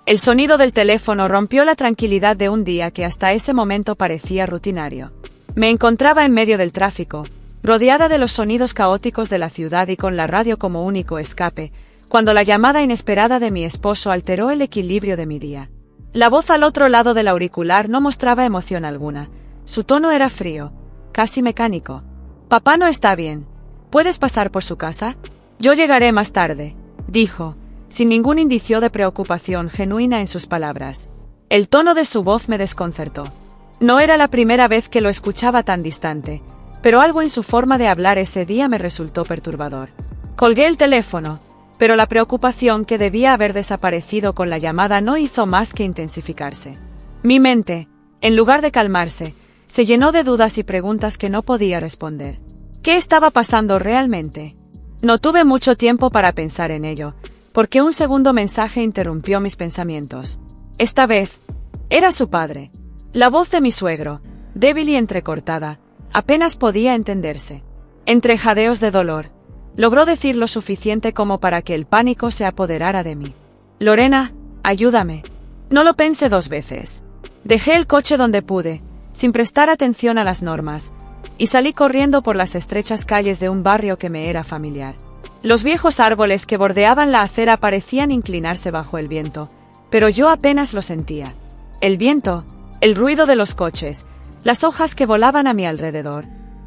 El sonido del teléfono rompió la tranquilidad de un día que hasta ese momento parecía rutinario. Me encontraba en medio del tráfico, rodeada de los sonidos caóticos de la ciudad y con la radio como único escape, cuando la llamada inesperada de mi esposo alteró el equilibrio de mi día. La voz al otro lado del auricular no mostraba emoción alguna. Su tono era frío, casi mecánico. «Papá no está bien. ¿Puedes pasar por su casa? Yo llegaré más tarde», dijo, sin ningún indicio de preocupación genuina en sus palabras. El tono de su voz me desconcertó. No era la primera vez que lo escuchaba tan distante, pero algo en su forma de hablar ese día me resultó perturbador. Colgué el teléfono, pero la preocupación que debía haber desaparecido con la llamada no hizo más que intensificarse. Mi mente, en lugar de calmarse, se llenó de dudas y preguntas que no podía responder. ¿Qué estaba pasando realmente? No tuve mucho tiempo para pensar en ello, porque un segundo mensaje interrumpió mis pensamientos. Esta vez, era su padre. La voz de mi suegro, débil y entrecortada, apenas podía entenderse. Entre jadeos de dolor, logró decir lo suficiente como para que el pánico se apoderara de mí. «Lorena, ayúdame». No lo pensé dos veces. Dejé el coche donde pude, sin prestar atención a las normas, y salí corriendo por las estrechas calles de un barrio que me era familiar. Los viejos árboles que bordeaban la acera parecían inclinarse bajo el viento, pero yo apenas lo sentía. El viento, el ruido de los coches, las hojas que volaban a mi alrededor,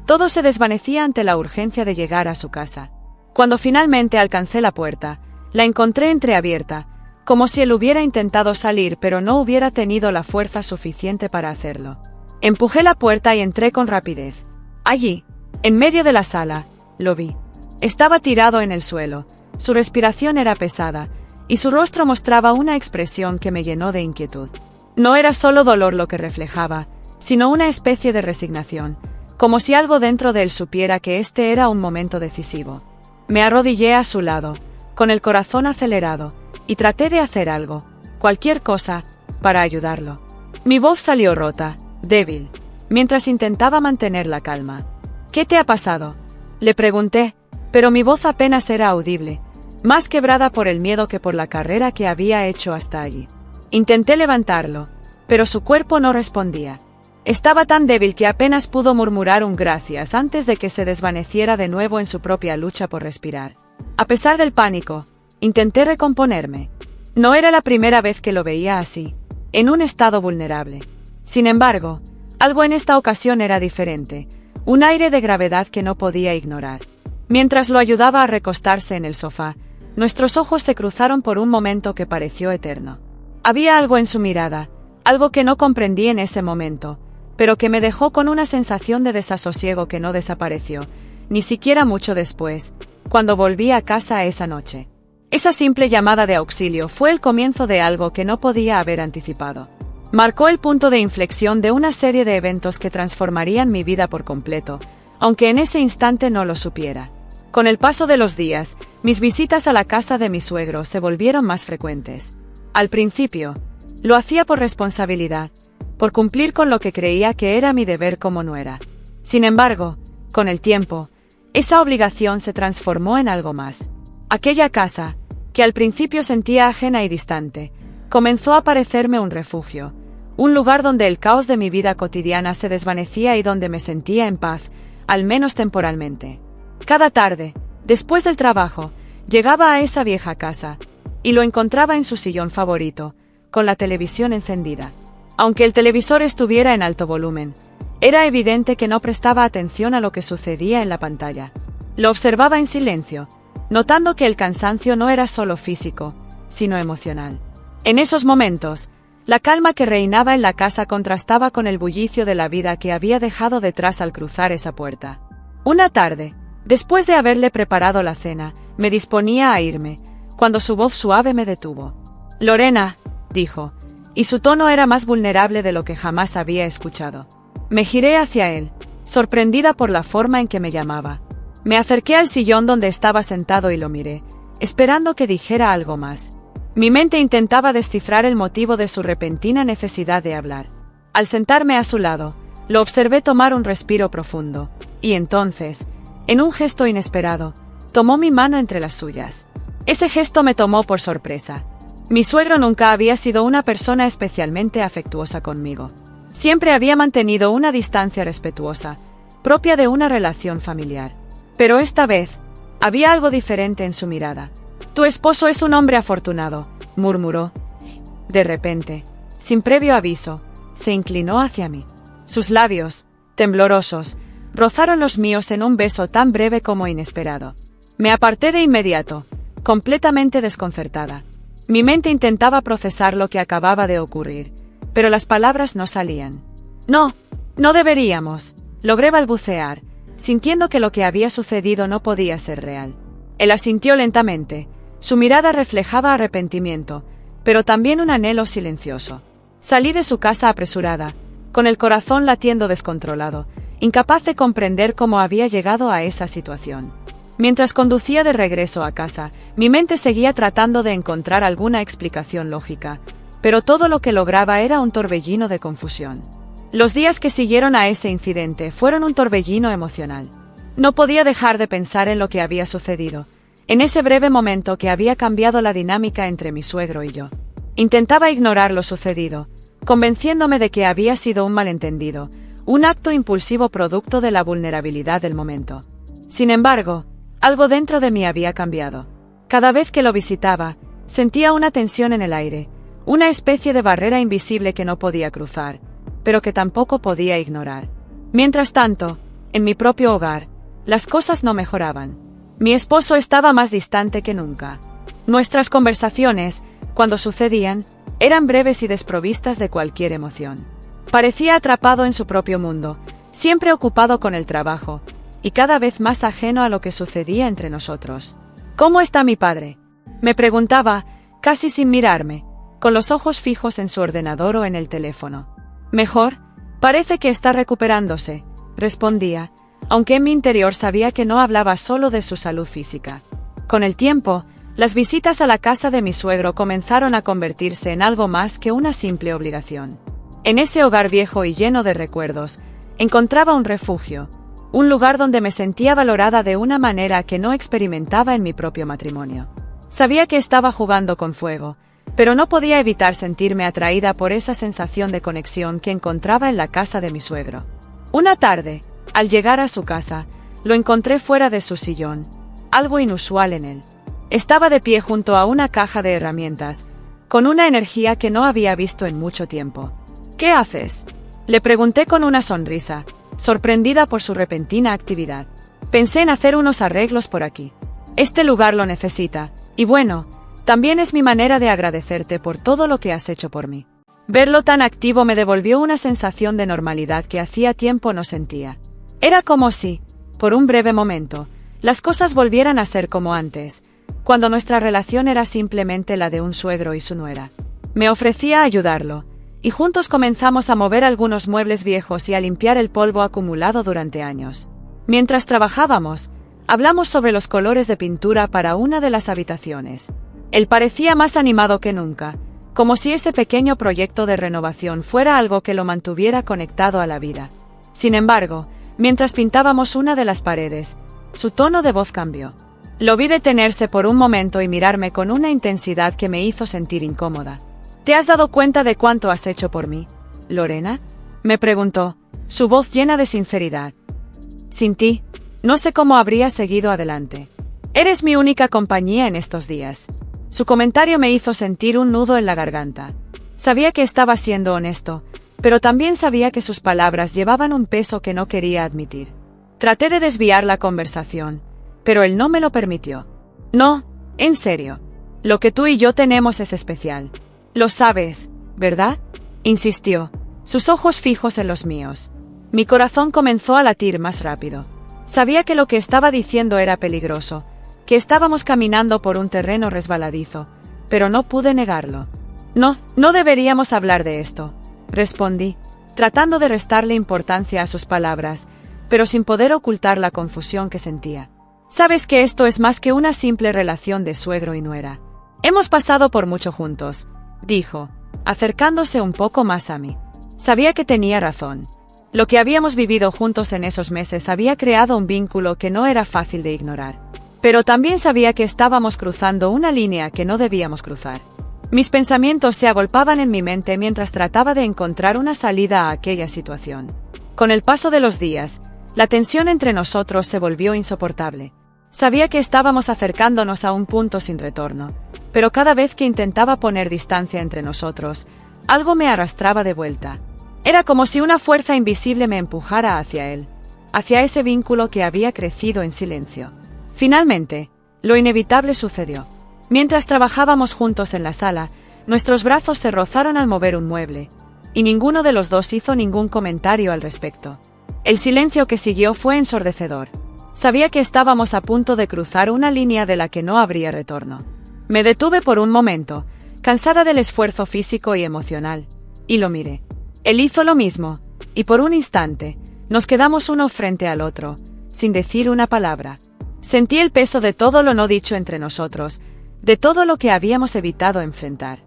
todo se desvanecía ante la urgencia de llegar a su casa. Cuando finalmente alcancé la puerta, la encontré entreabierta, como si él hubiera intentado salir pero no hubiera tenido la fuerza suficiente para hacerlo. Empujé la puerta y entré con rapidez. Allí, en medio de la sala, lo vi. Estaba tirado en el suelo, su respiración era pesada, y su rostro mostraba una expresión que me llenó de inquietud. No era solo dolor lo que reflejaba, sino una especie de resignación, como si algo dentro de él supiera que este era un momento decisivo. Me arrodillé a su lado, con el corazón acelerado, y traté de hacer algo, cualquier cosa, para ayudarlo. Mi voz salió rota, débil, mientras intentaba mantener la calma. «¿Qué te ha pasado?», le pregunté, pero mi voz apenas era audible, más quebrada por el miedo que por la carrera que había hecho hasta allí. Intenté levantarlo, pero su cuerpo no respondía. Estaba tan débil que apenas pudo murmurar un gracias antes de que se desvaneciera de nuevo en su propia lucha por respirar. A pesar del pánico, intenté recomponerme. No era la primera vez que lo veía así, en un estado vulnerable. Sin embargo, algo en esta ocasión era diferente, un aire de gravedad que no podía ignorar. Mientras lo ayudaba a recostarse en el sofá, nuestros ojos se cruzaron por un momento que pareció eterno. Había algo en su mirada, algo que no comprendí en ese momento, pero que me dejó con una sensación de desasosiego que no desapareció, ni siquiera mucho después, cuando volví a casa esa noche. Esa simple llamada de auxilio fue el comienzo de algo que no podía haber anticipado. Marcó el punto de inflexión de una serie de eventos que transformarían mi vida por completo, aunque en ese instante no lo supiera. Con el paso de los días, mis visitas a la casa de mi suegro se volvieron más frecuentes. Al principio, lo hacía por responsabilidad, por cumplir con lo que creía que era mi deber como nuera. Sin embargo, con el tiempo, esa obligación se transformó en algo más. Aquella casa, que al principio sentía ajena y distante, comenzó a parecerme un refugio, un lugar donde el caos de mi vida cotidiana se desvanecía y donde me sentía en paz, al menos temporalmente. Cada tarde, después del trabajo, llegaba a esa vieja casa, y lo encontraba en su sillón favorito, con la televisión encendida. Aunque el televisor estuviera en alto volumen, era evidente que no prestaba atención a lo que sucedía en la pantalla. Lo observaba en silencio, notando que el cansancio no era solo físico, sino emocional. En esos momentos, la calma que reinaba en la casa contrastaba con el bullicio de la vida que había dejado detrás al cruzar esa puerta. Una tarde, después de haberle preparado la cena, me disponía a irme, cuando su voz suave me detuvo. «Lorena», dijo, y su tono era más vulnerable de lo que jamás había escuchado. Me giré hacia él, sorprendida por la forma en que me llamaba. Me acerqué al sillón donde estaba sentado y lo miré, esperando que dijera algo más. Mi mente intentaba descifrar el motivo de su repentina necesidad de hablar. Al sentarme a su lado, lo observé tomar un respiro profundo, y entonces, en un gesto inesperado, tomó mi mano entre las suyas. Ese gesto me tomó por sorpresa. Mi suegro nunca había sido una persona especialmente afectuosa conmigo. Siempre había mantenido una distancia respetuosa, propia de una relación familiar. Pero esta vez, había algo diferente en su mirada. «Tu esposo es un hombre afortunado», murmuró. De repente, sin previo aviso, se inclinó hacia mí. Sus labios, temblorosos, rozaron los míos en un beso tan breve como inesperado. Me aparté de inmediato, completamente desconcertada. Mi mente intentaba procesar lo que acababa de ocurrir, pero las palabras no salían. «No, no deberíamos», logré balbucear, sintiendo que lo que había sucedido no podía ser real. Él asintió lentamente. Su mirada reflejaba arrepentimiento, pero también un anhelo silencioso. Salí de su casa apresurada, con el corazón latiendo descontrolado, incapaz de comprender cómo había llegado a esa situación. Mientras conducía de regreso a casa, mi mente seguía tratando de encontrar alguna explicación lógica, pero todo lo que lograba era un torbellino de confusión. Los días que siguieron a ese incidente fueron un torbellino emocional. No podía dejar de pensar en lo que había sucedido, en ese breve momento que había cambiado la dinámica entre mi suegro y yo. Intentaba ignorar lo sucedido, convenciéndome de que había sido un malentendido, un acto impulsivo producto de la vulnerabilidad del momento. Sin embargo, algo dentro de mí había cambiado. Cada vez que lo visitaba, sentía una tensión en el aire, una especie de barrera invisible que no podía cruzar, pero que tampoco podía ignorar. Mientras tanto, en mi propio hogar, las cosas no mejoraban. Mi esposo estaba más distante que nunca. Nuestras conversaciones, cuando sucedían, eran breves y desprovistas de cualquier emoción. Parecía atrapado en su propio mundo, siempre ocupado con el trabajo, y cada vez más ajeno a lo que sucedía entre nosotros. «¿Cómo está mi padre?», me preguntaba, casi sin mirarme, con los ojos fijos en su ordenador o en el teléfono. «Mejor, parece que está recuperándose», respondía, aunque en mi interior sabía que no hablaba solo de su salud física. Con el tiempo, las visitas a la casa de mi suegro comenzaron a convertirse en algo más que una simple obligación. En ese hogar viejo y lleno de recuerdos, encontraba un refugio, un lugar donde me sentía valorada de una manera que no experimentaba en mi propio matrimonio. Sabía que estaba jugando con fuego, pero no podía evitar sentirme atraída por esa sensación de conexión que encontraba en la casa de mi suegro. Una tarde, al llegar a su casa, lo encontré fuera de su sillón, algo inusual en él. Estaba de pie junto a una caja de herramientas, con una energía que no había visto en mucho tiempo. «¿Qué haces?», le pregunté con una sonrisa, sorprendida por su repentina actividad. «Pensé en hacer unos arreglos por aquí. Este lugar lo necesita, y bueno, también es mi manera de agradecerte por todo lo que has hecho por mí». Verlo tan activo me devolvió una sensación de normalidad que hacía tiempo no sentía. Era como si, por un breve momento, las cosas volvieran a ser como antes, cuando nuestra relación era simplemente la de un suegro y su nuera. Me ofrecía ayudarlo, y juntos comenzamos a mover algunos muebles viejos y a limpiar el polvo acumulado durante años. Mientras trabajábamos, hablamos sobre los colores de pintura para una de las habitaciones. Él parecía más animado que nunca, como si ese pequeño proyecto de renovación fuera algo que lo mantuviera conectado a la vida. Sin embargo, mientras pintábamos una de las paredes, su tono de voz cambió. Lo vi detenerse por un momento y mirarme con una intensidad que me hizo sentir incómoda. «¿Te has dado cuenta de cuánto has hecho por mí, Lorena?», me preguntó, su voz llena de sinceridad. «Sin ti, no sé cómo habría seguido adelante. Eres mi única compañía en estos días». Su comentario me hizo sentir un nudo en la garganta. Sabía que estaba siendo honesto, pero también sabía que sus palabras llevaban un peso que no quería admitir. Traté de desviar la conversación, pero él no me lo permitió. «No, en serio. Lo que tú y yo tenemos es especial. Lo sabes, ¿verdad?», insistió, sus ojos fijos en los míos. Mi corazón comenzó a latir más rápido. Sabía que lo que estaba diciendo era peligroso, que estábamos caminando por un terreno resbaladizo, pero no pude negarlo. «No, no deberíamos hablar de esto», respondí, tratando de restarle importancia a sus palabras, pero sin poder ocultar la confusión que sentía. «Sabes que esto es más que una simple relación de suegro y nuera. Hemos pasado por mucho juntos», dijo, acercándose un poco más a mí. Sabía que tenía razón. Lo que habíamos vivido juntos en esos meses había creado un vínculo que no era fácil de ignorar. Pero también sabía que estábamos cruzando una línea que no debíamos cruzar. Mis pensamientos se agolpaban en mi mente mientras trataba de encontrar una salida a aquella situación. Con el paso de los días, la tensión entre nosotros se volvió insoportable. Sabía que estábamos acercándonos a un punto sin retorno, pero cada vez que intentaba poner distancia entre nosotros, algo me arrastraba de vuelta. Era como si una fuerza invisible me empujara hacia él, hacia ese vínculo que había crecido en silencio. Finalmente, lo inevitable sucedió. Mientras trabajábamos juntos en la sala, nuestros brazos se rozaron al mover un mueble, y ninguno de los dos hizo ningún comentario al respecto. El silencio que siguió fue ensordecedor. Sabía que estábamos a punto de cruzar una línea de la que no habría retorno. Me detuve por un momento, cansada del esfuerzo físico y emocional, y lo miré. Él hizo lo mismo, y por un instante, nos quedamos uno frente al otro, sin decir una palabra. Sentí el peso de todo lo no dicho entre nosotros, de todo lo que habíamos evitado enfrentar.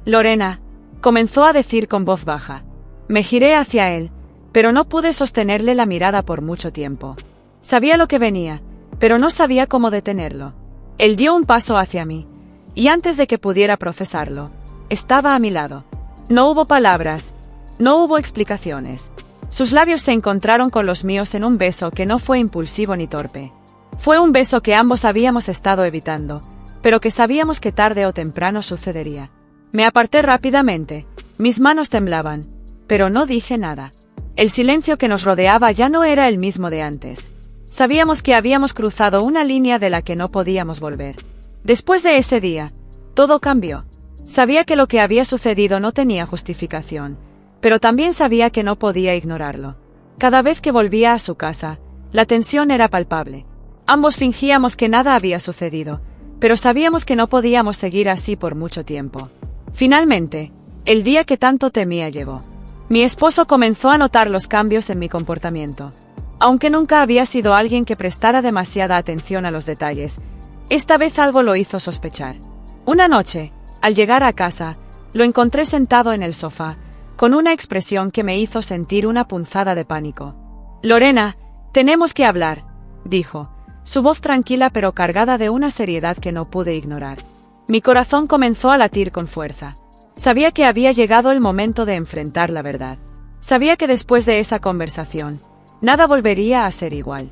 Lorena, comenzó a decir con voz baja. Me giré hacia él, pero no pude sostenerle la mirada por mucho tiempo. Sabía lo que venía, pero no sabía cómo detenerlo. Él dio un paso hacia mí, y antes de que pudiera procesarlo, estaba a mi lado. No hubo palabras, no hubo explicaciones. Sus labios se encontraron con los míos en un beso que no fue impulsivo ni torpe. Fue un beso que ambos habíamos estado evitando, pero que sabíamos que tarde o temprano sucedería. Me aparté rápidamente, mis manos temblaban, pero no dije nada. El silencio que nos rodeaba ya no era el mismo de antes. Sabíamos que habíamos cruzado una línea de la que no podíamos volver. Después de ese día, todo cambió. Sabía que lo que había sucedido no tenía justificación, pero también sabía que no podía ignorarlo. Cada vez que volvía a su casa, la tensión era palpable. Ambos fingíamos que nada había sucedido, pero sabíamos que no podíamos seguir así por mucho tiempo. Finalmente, el día que tanto temía llegó. Mi esposo comenzó a notar los cambios en mi comportamiento. Aunque nunca había sido alguien que prestara demasiada atención a los detalles, esta vez algo lo hizo sospechar. Una noche, al llegar a casa, lo encontré sentado en el sofá, con una expresión que me hizo sentir una punzada de pánico. Lorena, tenemos que hablar, dijo, su voz tranquila pero cargada de una seriedad que no pude ignorar. Mi corazón comenzó a latir con fuerza. Sabía que había llegado el momento de enfrentar la verdad. Sabía que después de esa conversación, nada volvería a ser igual.